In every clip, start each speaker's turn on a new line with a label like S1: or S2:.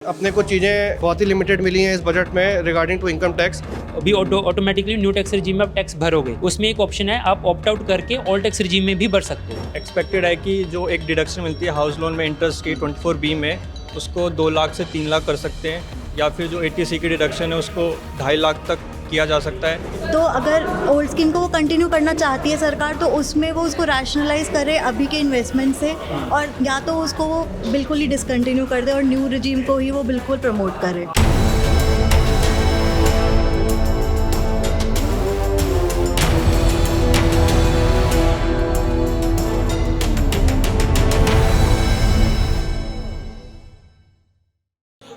S1: अपने को चीज़ें बहुत ही लिमिटेड मिली हैं इस बजट में रिगार्डिंग टू इनकम टैक्स।
S2: अभी ऑटोमेटिकली न्यू टैक्स रिजीम में आप टैक्स भरोगे, उसमें एक ऑप्शन है आप ऑप्ट आउट करके ऑल टैक्स रिजीम में भी भर सकते हो।
S3: एक्सपेक्टेड है कि जो एक डिडक्शन मिलती है हाउस लोन में इंटरेस्ट की 24B में, उसको 2 लाख से 3 लाख कर सकते हैं, या फिर जो 80C की डिडक्शन है उसको 2.5 लाख तक किया जा सकता है।
S4: तो अगर ओल्ड स्कीम को वो कंटिन्यू करना चाहती है सरकार, तो उसमें वो उसको रैशनलाइज करे अभी के इन्वेस्टमेंट से, और या तो उसको वो बिल्कुल ही डिसकंटिन्यू कर दे और न्यू रिजीम को ही वो बिल्कुल प्रमोट करे।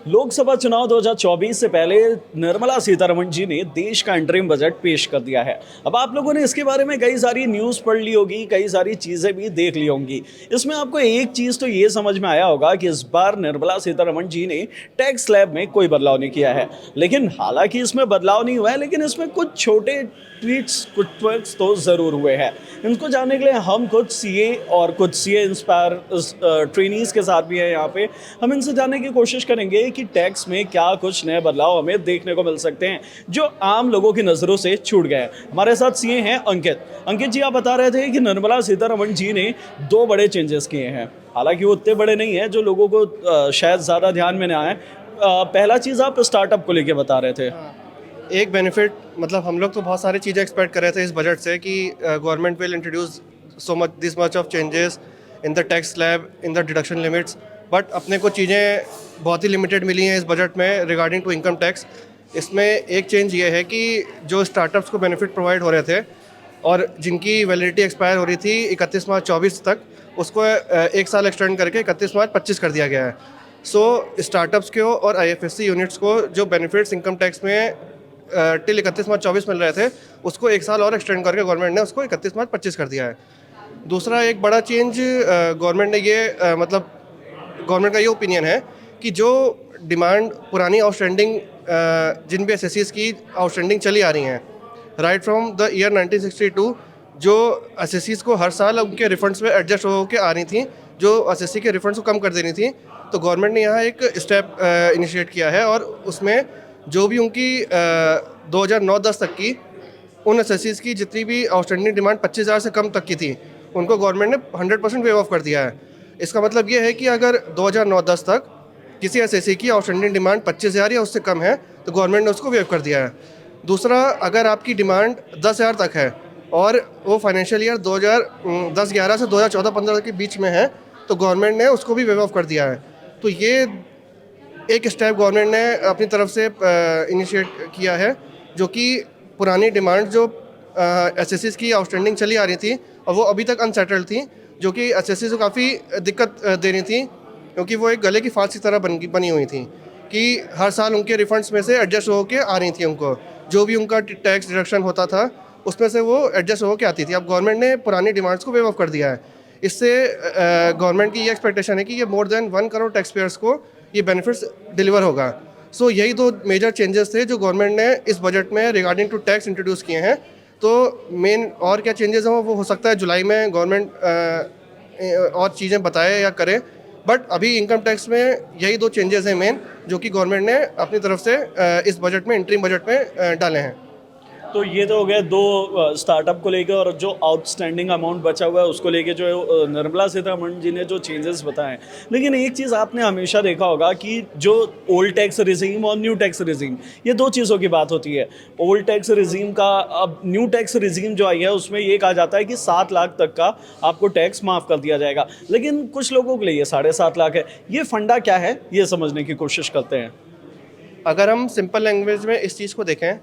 S5: लोकसभा चुनाव 2024 से पहले निर्मला सीतारमण जी ने देश का अंतरिम बजट पेश कर दिया है। अब आप लोगों ने इसके बारे में कई सारी न्यूज़ पढ़ ली होगी, कई सारी चीज़ें भी देख ली होंगी। इसमें आपको एक चीज़ तो ये समझ में आया होगा कि इस बार निर्मला सीतारमण जी ने टैक्स स्लैब में कोई बदलाव नहीं किया है। लेकिन हालांकि इसमें बदलाव नहीं हुआ है, लेकिन इसमें कुछ छोटे ट्वीट्स, कुछ ट्विक्स तो ज़रूर हुए हैं। इनको जानने के लिए हम कुछ सीए और कुछ सीए इंस्पायर ट्रेनीज़ के साथ भी हैं यहाँ पे। हम इनसे जानने की कोशिश करेंगे कि टैक्स में क्या कुछ नए बदलाव हमें देखने को मिल सकते हैं जो आम लोगों की नज़रों से छूट गए हैं। हमारे साथ सीए हैं अंकित जी, आप बता रहे थे कि निर्मला सीतारमण जी ने 2 बड़े चेंजेस किए हैं। हालांकि वो उतने बड़े नहीं हैं जो लोगों को शायद ज़्यादा ध्यान में ना आए। पहला चीज़ आप स्टार्टअप को लेके बता रहे थे।
S1: एक बेनिफिट, मतलब हम लोग तो बहुत सारी चीज़ें एक्सपेक्ट कर रहे थे इस बजट से कि government will introduce this much of changes in the tax slab, in the deduction limits, but अपने को चीज़ें बहुत ही लिमिटेड मिली हैं इस बजट में रिगार्डिंग टू इनकम टैक्स। इसमें एक चेंज ये है कि जो स्टार्टअप्स को बेनिफिट प्रोवाइड हो रहे थे और जिनकी वैलिडिटी एक्सपायर हो रही थी 31 मार्च 24 तक, उसको 1 साल एक्सटेंड करके 31 मार्च 25 कर दिया गया है। सो स्टार्टअप्स को और IFSC यूनिट्स को जो बेनिफिट्स इनकम टैक्स में टिल 31 मार्च 24 मिल रहे थे, उसको 1 साल और एक्सटेंड करके गवर्नमेंट ने उसको 31 मार्च 25 कर दिया है। दूसरा एक बड़ा चेंज गवर्नमेंट ने ये मतलब गवर्नमेंट का ये ओपिनियन है कि जो डिमांड पुरानी आउटस्टैंडिंग जिन भी एसएससीज की आउटस्टैंडिंग चली आ रही हैं राइट फ्रॉम द ईयर 1962, जो एसएससीज को हर साल उनके रिफंड्स में एडजस्ट हो के आ रही थी, जो एसएससी के रिफंड्स को कम कर देनी थी, तो गवर्नमेंट ने यहाँ एक स्टेप इनिशिएट किया है और उसमें जो भी उनकी 2009-10 तक की उन एसएससीज की जितनी भी आउटस्टैंडिंग डिमांड 25,000 से कम तक की थी, उनको गवर्नमेंट ने 100% वेव ऑफ कर दिया है। इसका मतलब ये है कि अगर 2009-10 तक किसी एसएससी की आउटस्टैंडिंग डिमांड 25,000 या उससे कम है, तो गवर्नमेंट ने उसको वेव कर दिया है। दूसरा, अगर आपकी डिमांड 10,000 तक है और वो फाइनेंशियल ईयर 2010-11 से 2014-15 के बीच में है, तो गवर्नमेंट ने उसको भी वेव ऑफ कर दिया है। तो ये एक स्टेप गवर्नमेंट ने अपनी तरफ से इनिशिएट किया है, जो कि पुरानी डिमांड जो एसएससीज की आउटस्टैंडिंग चली आ रही थी और वो अभी तक अनसेटल्ड थी, जो कि एसएससी को काफ़ी दिक्कत दे रही थी, क्योंकि वो एक गले की फांस की तरह बनी हुई थी कि हर साल उनके रिफंड्स में से एडजस्ट हो के आ रही थी। उनको जो भी उनका टैक्स डिडक्शन होता था उसमें से वो एडजस्ट हो के आती थी। अब गवर्नमेंट ने पुरानी डिमांड्स को वेव ऑफ कर दिया है। इससे गवर्नमेंट की ये एक्सपेक्टेशन है कि ये more than 1 crore tax payers को ये बेनिफिट्स डिलीवर होगा। सो यही 2 मेजर चेंजेस थे जो गवर्नमेंट ने इस बजट में रिगार्डिंग टू टैक्स इंट्रोड्यूस किए हैं। तो मेन और क्या चेंजेस हैं वो हो सकता है जुलाई में गवर्नमेंट और चीज़ें बताए या करे, बट अभी इनकम टैक्स में यही 2 चेंजेस हैं मेन, जो कि गवर्नमेंट ने अपनी तरफ से इस बजट में, इंटरिम बजट में डाले हैं।
S5: तो ये तो हो गया 2 स्टार्टअप को लेकर, और जो आउटस्टैंडिंग अमाउंट बचा हुआ है उसको लेके जो निर्मला सीतारमण जी ने जो चेंजेस बताए। लेकिन एक चीज़ आपने हमेशा देखा होगा कि जो ओल्ड टैक्स रिजीम और न्यू टैक्स रिजीम, ये 2 चीज़ों की बात होती है। ओल्ड टैक्स रिजीम का, अब न्यू टैक्स रिजीम जो आई है उसमें ये कहा जाता है कि 7 लाख तक का आपको टैक्स माफ़ कर दिया जाएगा, लेकिन कुछ लोगों के लिए ये 7.5 लाख है। ये फंडा क्या है, ये समझने की कोशिश करते हैं।
S1: अगर हम सिंपल लैंग्वेज में इस चीज़ को देखें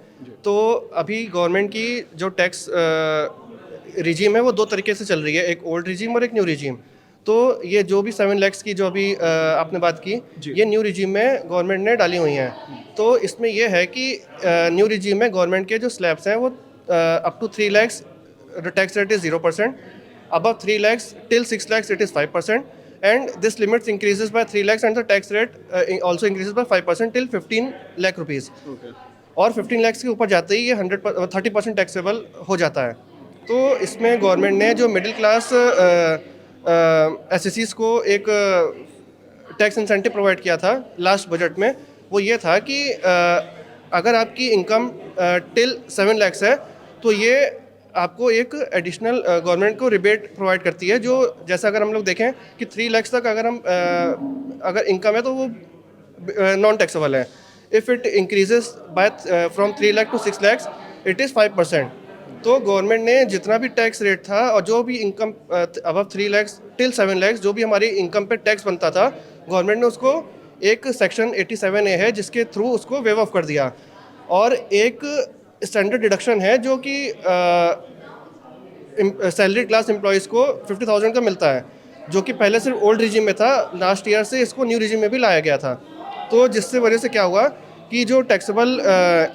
S1: तो अभी गवर्नमेंट की जो टैक्स रिजीम है वो 2 तरीके से चल रही है, एक ओल्ड रिजीम और एक न्यू रिजीम। तो ये जो भी 7 लाख की जो अभी आपने बात की, ये न्यू रिजीम में गवर्नमेंट ने डाली हुई हैं। तो इसमें ये है कि न्यू रिजीम में गवर्नमेंट के जो स्लैब्स हैं वो up to 3 lakh tax rate is 0%, above 3 lakhs till 6 lakhs it is 5%, and this limits increases by 3 lakhs and the tax rate also increases by 5% till 15 lakh rupees. और 15 lakhs के ऊपर जाते ही ये 30% टैक्सेबल हो जाता है। तो इसमें गवर्नमेंट ने जो मिडिल क्लास एसएससीज को एक टैक्स इंसेंटिव प्रोवाइड किया था लास्ट बजट में, वो ये था कि अगर आपकी इनकम टिल 7 लाख है तो ये आपको एक एडिशनल गवर्नमेंट को रिबेट प्रोवाइड करती है, जो जैसा अगर हम लोग देखें कि 3 लाख तक अगर हम अगर इनकम है तो वो नॉन टैक्सेबल है. If it increases by from 3 lakh to 6 lakh it is 5%. तो गवर्नमेंट ने जितना भी टैक्स रेट था और जो भी income above 3 lakh till 7 lakh जो भी हमारी इनकम पे टैक्स बनता था, गवर्नमेंट ने उसको एक सेक्शन 87A है जिसके थ्रू उसको वेव ऑफ कर दिया. और एक स्टैंडर्ड डिडक्शन है जो कि सैलरी क्लास एम्प्लॉयज़ को 50,000 का मिलता है, जो कि पहले सिर्फ ओल्ड रिजीम में था. लास्ट ईयर से इसको न्यू रिजीम में भी लाया गया था. तो जिससे वजह से क्या हुआ कि जो टैक्सेबल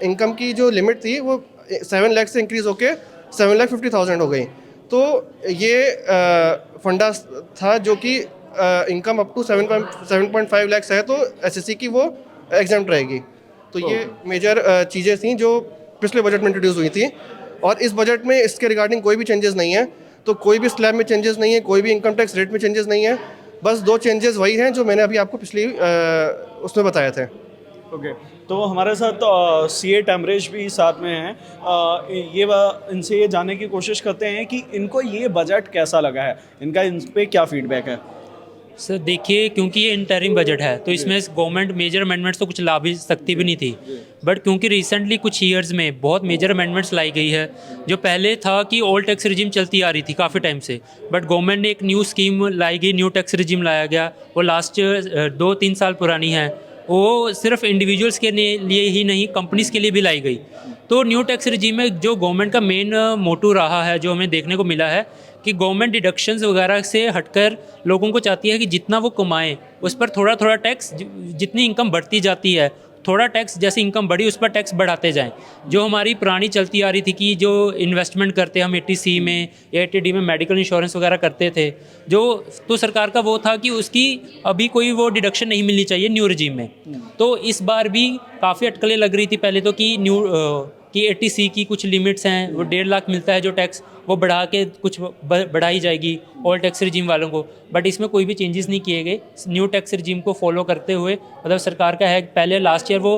S1: इनकम की जो लिमिट थी वो 7 लाख से इंक्रीज़ होके 7,50,000 हो गई. तो ये फंडा था जो कि इनकम अप टू 7.5 लाख है तो एसएससी की वो एग्जाम्प्ट रहेगी. तो ये मेजर चीज़ें थी जो पिछले बजट में इंट्रोड्यूस हुई थी. और इस बजट में इसके रिगार्डिंग कोई भी चेंजेस नहीं है. तो कोई भी स्लैब में चेंजेस नहीं है, कोई भी इनकम टैक्स रेट में चेंजेस नहीं है. बस 2 चेंजेस वही हैं जो मैंने अभी आपको पिछली उसमें बताए थे.
S5: ओके तो हमारे साथ सीए टैमरेज भी साथ में हैं. इनसे ये जानने की कोशिश करते हैं कि इनको ये बजट कैसा लगा है, इनका इन पे क्या फीडबैक है.
S2: सर देखिए, क्योंकि ये इंटरिम बजट है तो इसमें गवर्नमेंट मेजर अमेंडमेंट्स तो कुछ ला भी सकती भी नहीं थी. बट क्योंकि रिसेंटली कुछ ईयर्स में बहुत मेजर अमेंडमेंट्स लाई गई है, जो पहले था कि ओल्ड टैक्स रिजीम चलती आ रही थी काफ़ी टाइम से, बट गवर्नमेंट ने एक न्यू स्कीम लाई गई, न्यू टैक्स रिजीम लाया गया. वो लास्ट 2-3 साल पुरानी है. वो सिर्फ इंडिविजुअल्स के लिए ही नहीं, कंपनीज़ के लिए भी लाई गई. तो न्यू टैक्स रिजीम में जो गवर्नमेंट का मेन मोटो रहा है, जो हमें देखने को मिला है कि गवर्नमेंट डिडक्शंस वगैरह से हटकर लोगों को चाहती है कि जितना वो कमाएं उस पर थोड़ा थोड़ा टैक्स, जितनी इनकम बढ़ती जाती है थोड़ा टैक्स, जैसे इनकम बढ़ी उस पर टैक्स बढ़ाते जाएं. जो हमारी पुरानी चलती आ रही थी कि जो इन्वेस्टमेंट करते हम 80C में या 80D में मेडिकल इंश्योरेंस वगैरह करते थे, जो तो सरकार का वो था कि उसकी अभी कोई वो डिडक्शन नहीं मिलनी चाहिए न्यू रिजीम में. तो इस बार भी काफ़ी अटकलें लग रही थी पहले तो कि 80C की कुछ लिमिट्स हैं, वो 1.5 लाख मिलता है जो टैक्स, वो बढ़ा के कुछ बढ़ाई जाएगी ऑल टैक्स रिजीम वालों को. बट इसमें कोई भी चेंजेस नहीं किए गए. न्यू टैक्स रिजीम को फॉलो करते हुए, मतलब सरकार का है, पहले लास्ट ईयर वो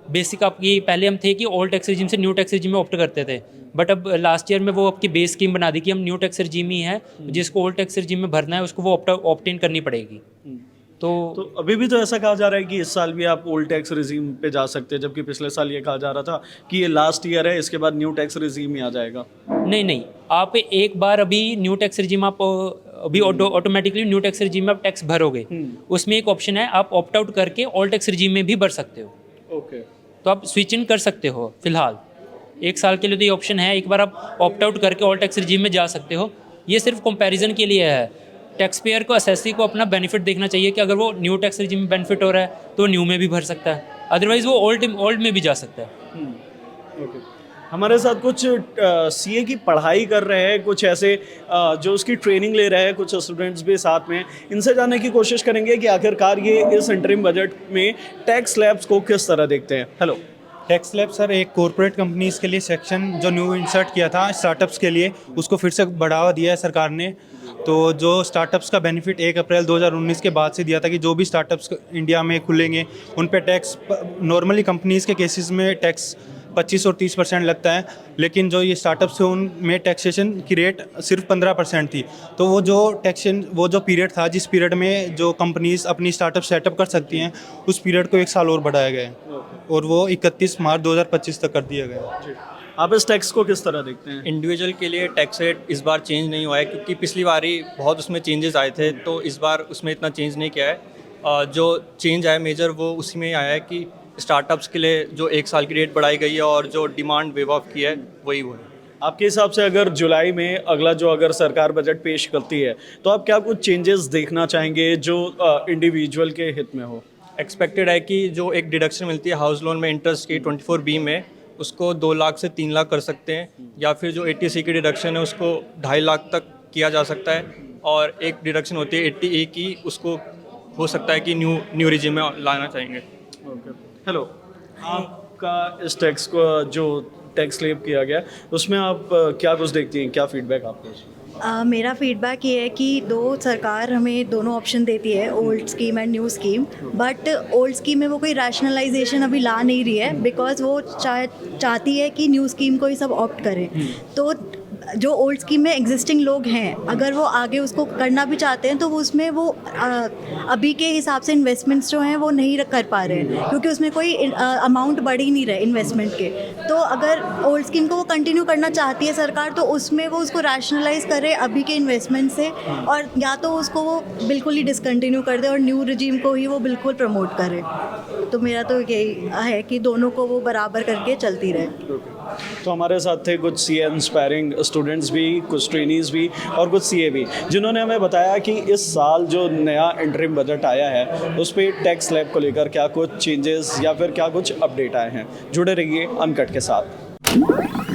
S2: बेसिक आपकी पहले हम थे कि ओल्ड टैक्स रिजीम से न्यू टैक्स रिजीम में ऑप्ट करते थे, बट अब लास्ट ईयर में वो आपकी बेस स्कीम बना दी कि हम न्यू टैक्स रिजीम ही है, जिसको ओल्ड टैक्स रिजीम में भरना है उसको वो ऑप्ट इन करनी पड़ेगी. तो
S5: अभी भी तो ऐसा कहा जा रहा है कि इस साल भी आप ओल्ड टैक्स रिजीम पे जा सकते हैं, जबकि पिछले साल ये कहा जा रहा था कि ये लास्ट ईयर है, इसके बाद न्यू टैक्स रिजीम ही आ जाएगा.
S2: नहीं, आप एक बार अभी न्यू टैक्स रिजीम आप अभी ऑटोमेटिकली न्यू टैक्स रिजीम में आप टैक्स भरोगे, उसमें एक ऑप्शन है आप ऑप्ट आउट करके ओल्ड टैक्स रिजीम में भी भर सकते हो.
S5: ओके
S2: तो आप स्विच इन कर सकते हो. फिलहाल 1 साल के लिए तो ये ऑप्शन है, एक बार आप ऑप्ट आउट करके ओल्ड टैक्स रिजीम में जा सकते हो. ये सिर्फ कंपैरिजन के लिए है. टैक्स पेयर को, एसएससी को अपना बेनिफिट देखना चाहिए कि अगर वो न्यू टैक्स रिजीम में बेनिफिट हो रहा है तो न्यू में भी भर सकता है, अदरवाइज़ वो ओल्ड में भी जा सकता है.
S5: ओके हमारे साथ कुछ सीए की पढ़ाई कर रहे हैं, कुछ ऐसे जो उसकी ट्रेनिंग ले रहे हैं, कुछ स्टूडेंट्स भी साथ में. इनसे जानने की कोशिश करेंगे कि आखिरकार ये इस इंटरिम बजट में टैक्स स्लैब्स को किस तरह देखते हैं. हेलो.
S6: टैक्स स्लैब सर एक कॉरपोरेट कंपनीज़ के लिए सेक्शन जो न्यू इंसर्ट किया था स्टार्टअप्स के लिए, उसको फिर से बढ़ावा दिया है सरकार ने. तो जो स्टार्टअप्स का बेनिफिट 1 अप्रैल 2019 के बाद से दिया था कि जो भी स्टार्टअप्स इंडिया में खुलेंगे उन पे टैक्स, नॉर्मली कंपनीज़ के केसेस में टैक्स 25 और 30% लगता है, लेकिन जो ये स्टार्टअप्स हैं उनमें टैक्सेशन की रेट सिर्फ 15% थी. तो वो जो पीरियड था जिस पीरियड में जो कंपनीज़ अपनी स्टार्टअप सेटअप कर सकती हैं, उस पीरियड को 1 साल और बढ़ाया गया है और वो 31 मार्च 2025 तक कर दिया गया है.
S5: आप इस टैक्स को किस तरह देखते हैं.
S3: इंडिविजुअल के लिए टैक्स रेट इस बार चेंज नहीं हुआ है, क्योंकि पिछली बारी बहुत उसमें चेंजेस आए थे, तो इस बार उसमें इतना चेंज नहीं किया है. जो चेंज आया मेजर वो उसी में आया है कि स्टार्टअप्स के लिए जो 1 साल की रेट बढ़ाई गई है और जो डिमांड वेव ऑफ की है वही वो है.
S5: आपके हिसाब से अगर जुलाई में अगर सरकार बजट पेश करती है तो आप क्या कुछ चेंजेस देखना चाहेंगे जो इंडिविजुअल के हित में हो.
S3: एक्सपेक्टेड है कि जो एक डिडक्शन मिलती है हाउस लोन में इंटरेस्ट की 24B में, उसको 2 लाख से 3 लाख कर सकते हैं, या फिर जो 80C की डिडक्शन है उसको 2.5 लाख तक किया जा सकता है. और एक डिडक्शन होती है 80A की, उसको हो सकता है कि न्यू रिजीम में लाना चाहेंगे.
S5: हेलो. आपका इस टैक्स को जो टैक्स स्लैब किया गया उसमें आप क्या कुछ देखती हैं, क्या फीडबैक आपको.
S4: मेरा फीडबैक ये है कि सरकार हमें दोनों ऑप्शन देती है, old scheme and new scheme, but old scheme में वो कोई रैशनलाइजेशन अभी ला नहीं रही है, बिकॉज वो चाहती है कि न्यू स्कीम को ही सब ऑप्ट करें। तो जो ओल्ड स्कीम में एग्जिस्टिंग लोग हैं, अगर वो आगे उसको करना भी चाहते हैं तो वो उसमें वो अभी के हिसाब से इन्वेस्टमेंट्स जो हैं वो नहीं कर पा रहे हैं, क्योंकि उसमें कोई अमाउंट बढ़ ही नहीं रहे इन्वेस्टमेंट के। तो अगर ओल्ड स्कीम को वो कंटिन्यू करना चाहती है सरकार, तो उसमें वो उसको रैशनलाइज करे अभी के इन्वेस्टमेंट से, और या तो उसको वो बिल्कुल ही डिसकंटिन्यू कर दे और न्यू रिजीम को ही वो बिल्कुल प्रमोट करे। तो मेरा तो यही है कि दोनों को वो बराबर करके चलती रहे।
S5: तो हमारे साथ थे कुछ सीए इंस्पायरिंग स्टूडेंट्स भी, कुछ ट्रेनीज भी और कुछ सीए भी, जिन्होंने हमें बताया कि इस साल जो नया इंटरिम बजट आया है उस पर टैक्स स्लैब को लेकर क्या कुछ चेंजेस या फिर क्या कुछ अपडेट आए हैं। जुड़े रहिए अनकट के साथ।